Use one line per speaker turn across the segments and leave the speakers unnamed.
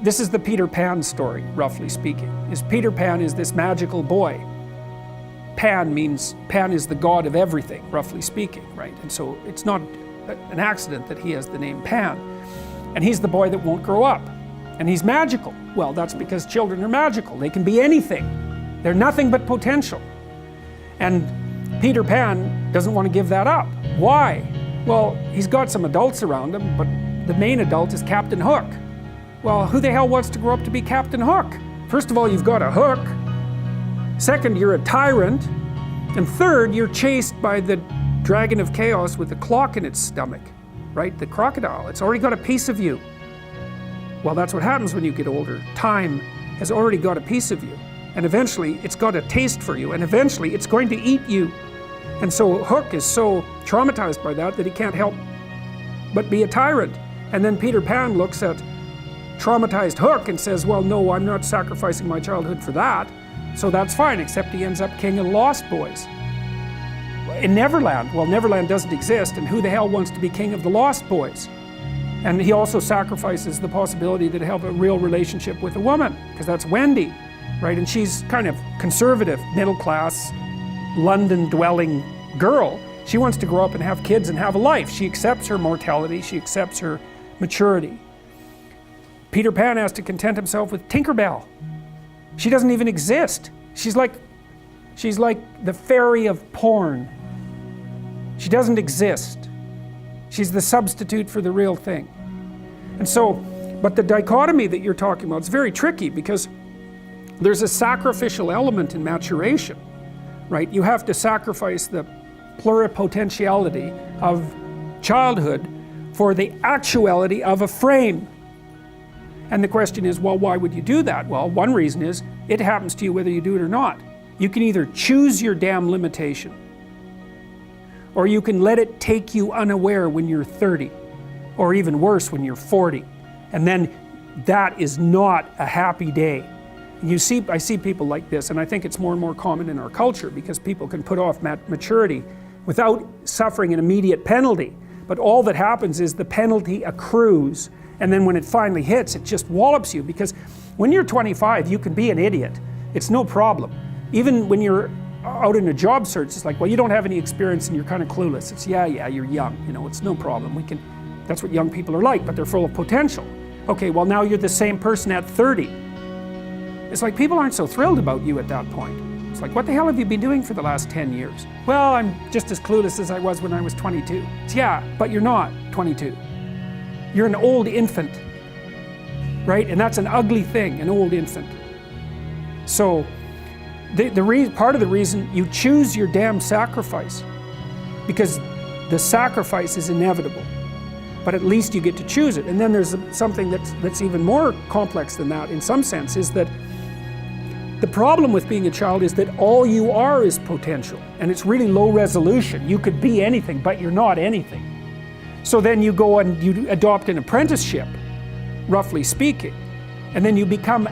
this is the Peter Pan story, roughly speaking. Peter Pan is this magical boy. Pan is the god of everything, roughly speaking, right? And so it's not an accident that he has the name Pan. And he's the boy that won't grow up. And he's magical. Well, that's because children are magical. They can be anything. They're nothing but potential. And Peter Pan doesn't want to give that up. Why? Well, he's got some adults around him, but the main adult is Captain Hook. Well, who the hell wants to grow up to be Captain Hook? First of all, you've got a hook. Second, you're a tyrant. And third, you're chased by the dragon of chaos with a clock in its stomach, right? The crocodile. It's already got a piece of you. Well, that's what happens when you get older. Time has already got a piece of you. And eventually, it's got a taste for you. And eventually, it's going to eat you. And so Hook is so traumatized by that he can't help but be a tyrant. And then Peter Pan looks at traumatized Hook and says, well, no, I'm not sacrificing my childhood for that. So that's fine, except he ends up king of the Lost Boys. In Neverland, well, Neverland doesn't exist, and who the hell wants to be king of the Lost Boys? And he also sacrifices the possibility that he'll have a real relationship with a woman, because that's Wendy, right? And she's kind of conservative, middle-class, London-dwelling girl. She wants to grow up and have kids and have a life. She accepts her mortality, she accepts her maturity. Peter Pan has to content himself with Tinkerbell. She doesn't even exist. She's like the fairy of porn. She doesn't exist. She's the substitute for the real thing. And so, but the dichotomy that you're talking about is very tricky because there's a sacrificial element in maturation, right? You have to sacrifice the pluripotentiality of childhood for the actuality of a frame. And the question is, well, why would you do that? Well, one reason is it happens to you whether you do it or not. You can either choose your damn limitation, or you can let it take you unaware when you're 30, or even worse, when you're 40. And then that is not a happy day. And I see people like this, and I think it's more and more common in our culture because people can put off maturity without suffering an immediate penalty. But all that happens is the penalty accrues, and then when it finally hits, it just wallops you, because when you're 25, you can be an idiot. It's no problem. Even when you're out in a job search, it's like, well, you don't have any experience and you're kind of clueless. It's, yeah, you're young, it's no problem. That's what young people are like, but they're full of potential. Okay, well, now you're the same person at 30. It's like people aren't so thrilled about you at that point. It's like, what the hell have you been doing for the last 10 years? Well, I'm just as clueless as I was when I was 22. It's, yeah, but you're not 22. You're an old infant, right? And that's an ugly thing, an old infant. So, part of the reason you choose your damn sacrifice, because the sacrifice is inevitable, but at least you get to choose it. And then there's something that's even more complex than that in some sense, is that the problem with being a child is that all you are is potential, and it's really low resolution. You could be anything, but you're not anything. So then you go and you adopt an apprenticeship, roughly speaking, and then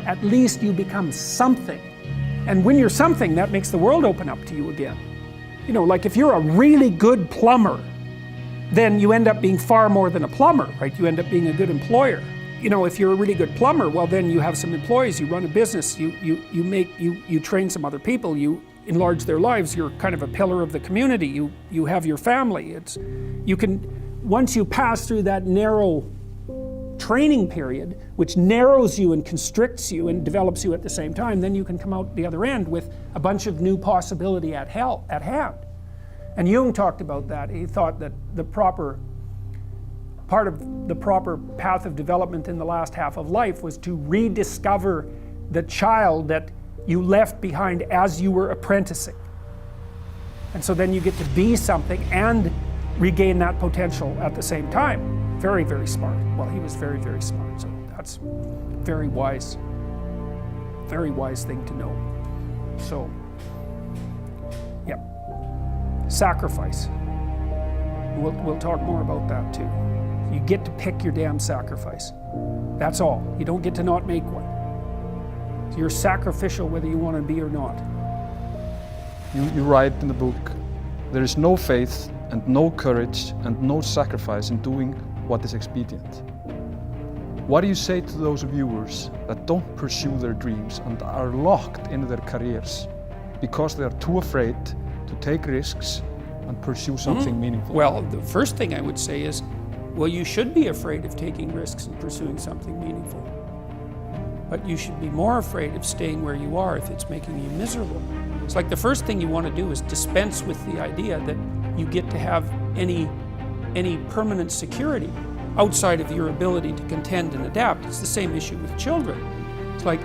at least you become something. And when you're something, that makes the world open up to you again. Like if you're a really good plumber, then you end up being far more than a plumber, right? You end up being a good employer. If you're a really good plumber, well, then you have some employees, you run a business, you train some other people, you enlarge their lives, you're kind of a pillar of the community, you have your family. Once you pass through that narrow training period, which narrows you and constricts you and develops you at the same time, then you can come out the other end with a bunch of new possibility at hand. And Jung talked about that. He thought that part of the proper path of development in the last half of life was to rediscover the child that you left behind as you were apprenticing. And so then you get to be something and regain that potential at the same time. Very, very smart. Well, he was very, very smart, so that's very wise thing to know. So, yeah, sacrifice. We'll talk more about that too. You get to pick your damn sacrifice. That's all. You don't get to not make one. So you're sacrificial whether you want to be or not.
You write in the book, there is no faith and no courage and no sacrifice in doing what is expedient. What do you say to those viewers that don't pursue their dreams and are locked in their careers because they are too afraid to take risks and pursue something meaningful?
Well, the first thing I would say is, well, you should be afraid of taking risks and pursuing something meaningful. But you should be more afraid of staying where you are if it's making you miserable. It's like the first thing you want to do is dispense with the idea that you get to have any permanent security outside of your ability to contend and adapt. It's the same issue with children. It's like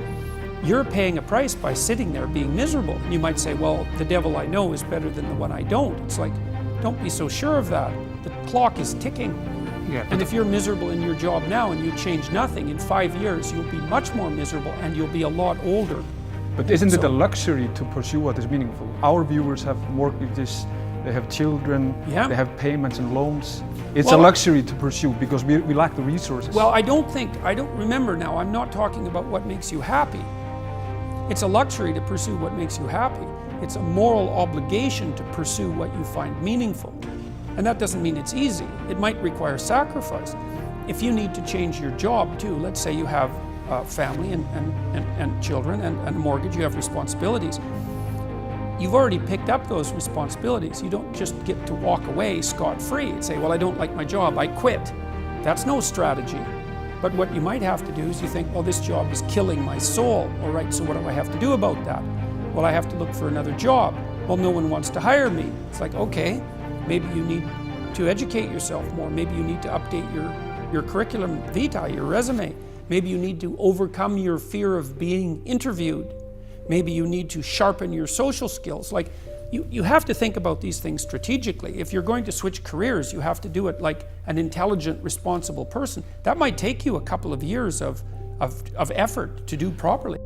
you're paying a price by sitting there being miserable. And you might say, well, the devil I know is better than the one I don't. It's like, don't be so sure of that. The clock is ticking.
Yeah,
And if you're miserable in your job now and you change nothing, in 5 years you'll be much more miserable and you'll be a lot older.
But isn't it a luxury to pursue what is meaningful? Our viewers have mortgages, they have children, they have payments and loans. It's a luxury to pursue because we lack the resources.
Well, I don't remember now, I'm not talking about what makes you happy. It's a luxury to pursue what makes you happy. It's a moral obligation to pursue what you find meaningful. And that doesn't mean it's easy. It might require sacrifice. If you need to change your job too, let's say you have a family and children and a mortgage, you have responsibilities. You've already picked up those responsibilities. You don't just get to walk away scot-free and say, well, I don't like my job, I quit. That's no strategy. But what you might have to do is you think, well, this job is killing my soul. All right, so what do I have to do about that? Well, I have to look for another job. Well, no one wants to hire me. It's like, okay, maybe you need to educate yourself more. Maybe you need to update your curriculum vitae, your resume. Maybe you need to overcome your fear of being interviewed. Maybe you need to sharpen your social skills. Like, you have to think about these things strategically. If you're going to switch careers, you have to do it like an intelligent, responsible person. That might take you a couple of years of effort to do properly.